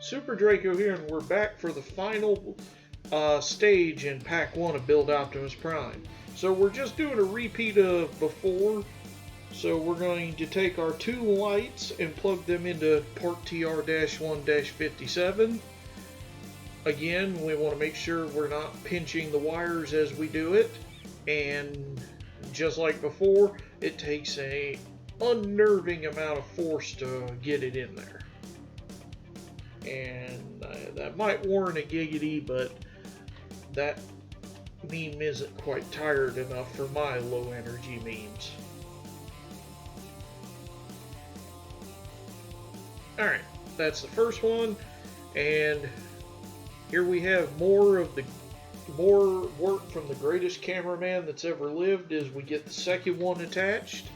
Super Draco here, and we're back for the final stage in Pack 1 of Build Optimus Prime. So we're just doing a repeat of before. So we're going to take our two lights and plug them into part TR-1-57. Again, we want to make sure we're not pinching the wires as we do it. And just like before, it takes a unnerving amount of force to get it in there. And that might warrant a giggity, but that meme isn't quite tired enough for my low energy memes. Alright, that's the first one, and here we have more work from the greatest cameraman that's ever lived as we get the second one attached.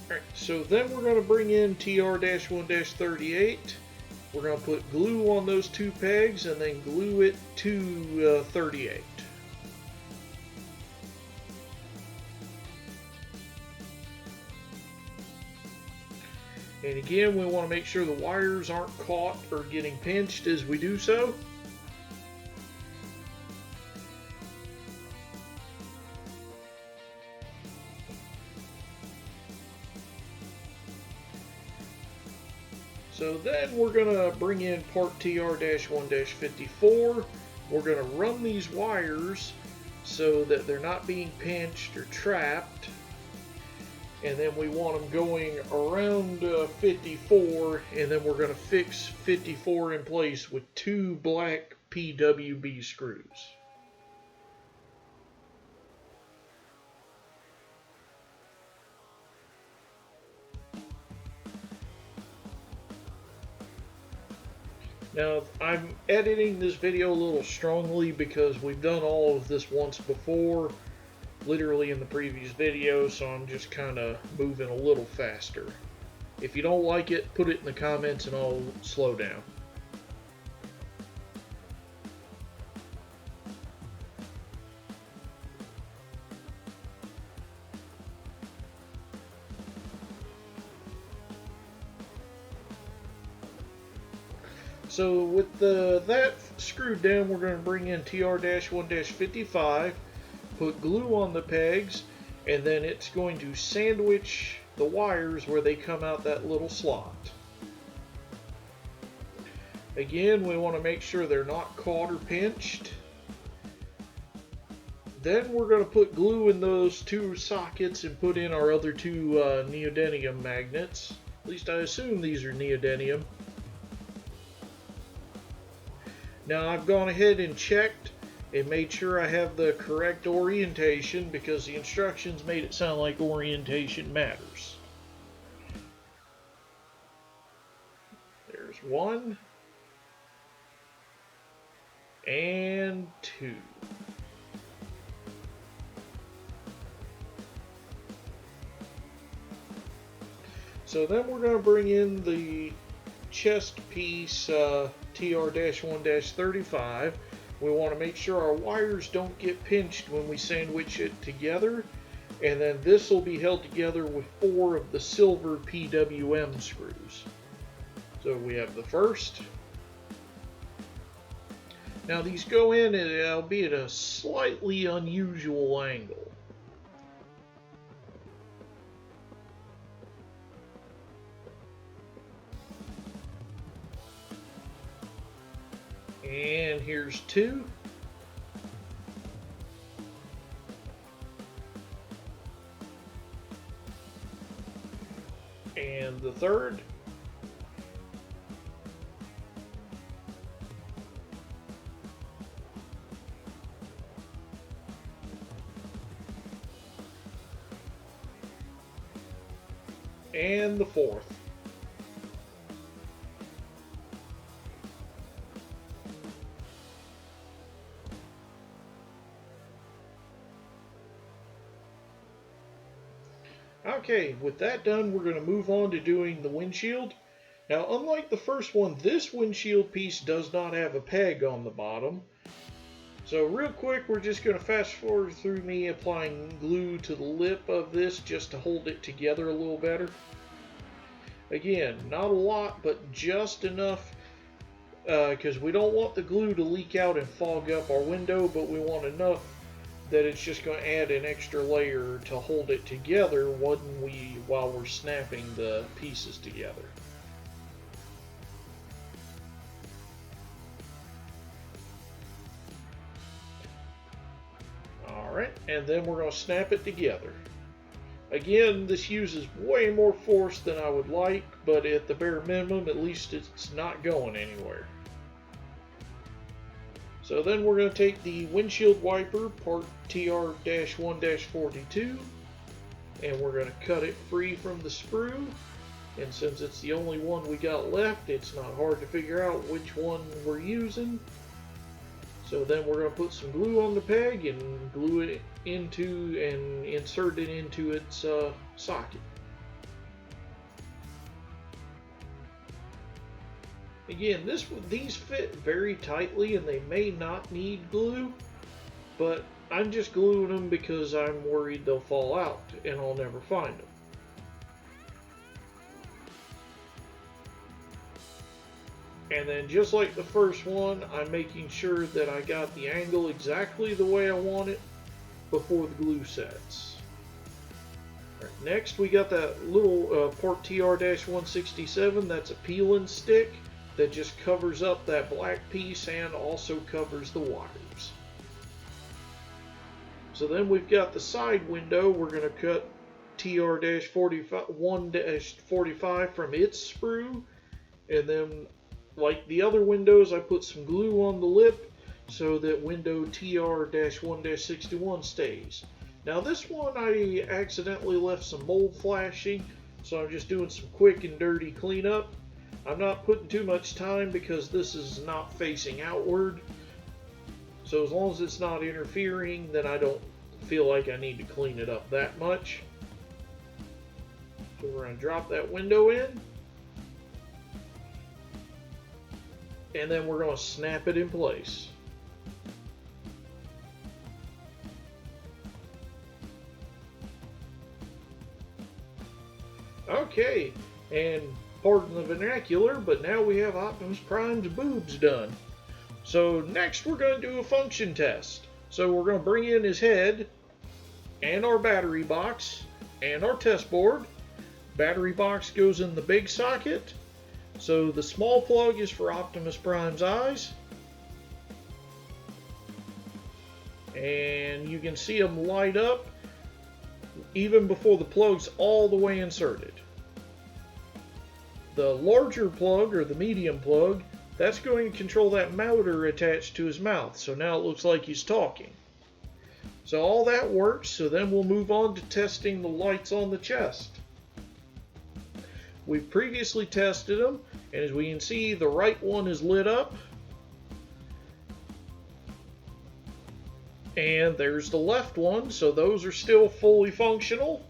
Alright, so then we're going to bring in TR-1-38. We're going to put glue on those two pegs and then glue it to 38. And again, we want to make sure the wires aren't caught or getting pinched as we do so. So then we're going to bring in part TR-1-54. We're going to run these wires so that they're not being pinched or trapped. And then we want them going around 54, and then we're going to fix 54 in place with two black PWB screws. Now, I'm editing this video a little strongly because we've done all of this once before, literally in the previous video, so I'm just kind of moving a little faster. If you don't like it, put it in the comments and I'll slow down. So with that screwed down, we're going to bring in TR-1-55, put glue on the pegs, and then it's going to sandwich the wires where they come out that little slot. Again, we want to make sure they're not caught or pinched. Then we're going to put glue in those two sockets and put in our other two neodymium magnets. At least I assume these are neodymium. Now I've gone ahead and checked and made sure I have the correct orientation because the instructions made it sound like orientation matters. There's one and two. So then we're going to bring in the chest piece TR-1-35. We want to make sure our wires don't get pinched when we sandwich it together, and then this will be held together with 4 of the silver PWM screws. So we have the first. Now these go in albeit a slightly unusual angle. And here's 2. And the third. And the fourth. Okay, with that done, we're going to move on to doing the windshield. Now, unlike the first one, this windshield piece does not have a peg on the bottom. So real quick, we're just going to fast forward through me applying glue to the lip of this just to hold it together a little better. Again, not a lot, but just enough, because we don't want the glue to leak out and fog up our window, but we want enough that it's just going to add an extra layer to hold it together while we're snapping the pieces together. Alright, and then we're going to snap it together. Again, this uses way more force than I would like, but at the bare minimum, at least it's not going anywhere. So then we're going to take the windshield wiper, part TR-1-42, and we're going to cut it free from the sprue. And since it's the only one we got left, it's not hard to figure out which one we're using. So then we're going to put some glue on the peg and glue it into and insert it into its socket. Again, these fit very tightly and they may not need glue, but I'm just gluing them because I'm worried they'll fall out and I'll never find them. And then just like the first one, I'm making sure that I got the angle exactly the way I want it before the glue sets. Right, next we got that little part TR-167, that's a peel and stick that just covers up that black piece and also covers the wires. So then we've got the side window. We're going to cut TR-1-45 from its sprue, and then like the other windows, I put some glue on the lip so that window TR-1-61 stays. Now this one I accidentally left some mold flashing, so I'm just doing some quick and dirty cleanup. I'm not putting too much time because this is not facing outward. So as long as it's not interfering, then I don't feel like I need to clean it up that much. So we're going to drop that window in. And then we're going to snap it in place. Okay, and pardon the vernacular, but now we have Optimus Prime's boobs done. So next we're going to do a function test. So we're going to bring in his head and our battery box and our test board. Battery box goes in the big socket. So the small plug is for Optimus Prime's eyes. And you can see them light up even before the plug's all the way inserted. The larger plug, or the medium plug, that's going to control that motor attached to his mouth. So now it looks like he's talking. So all that works, so then we'll move on to testing the lights on the chest. We've previously tested them, and as we can see, the right one is lit up. And there's the left one, so those are still fully functional.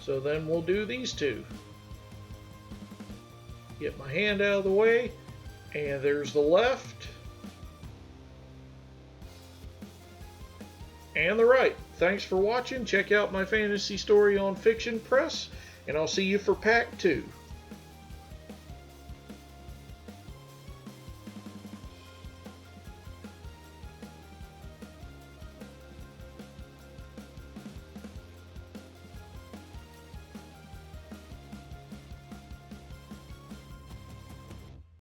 So then we'll do these two. Get my hand out of the way, and there's the left and the right. Thanks for watching. Check out my fantasy story on Fiction Press, and I'll see you for Pack 2.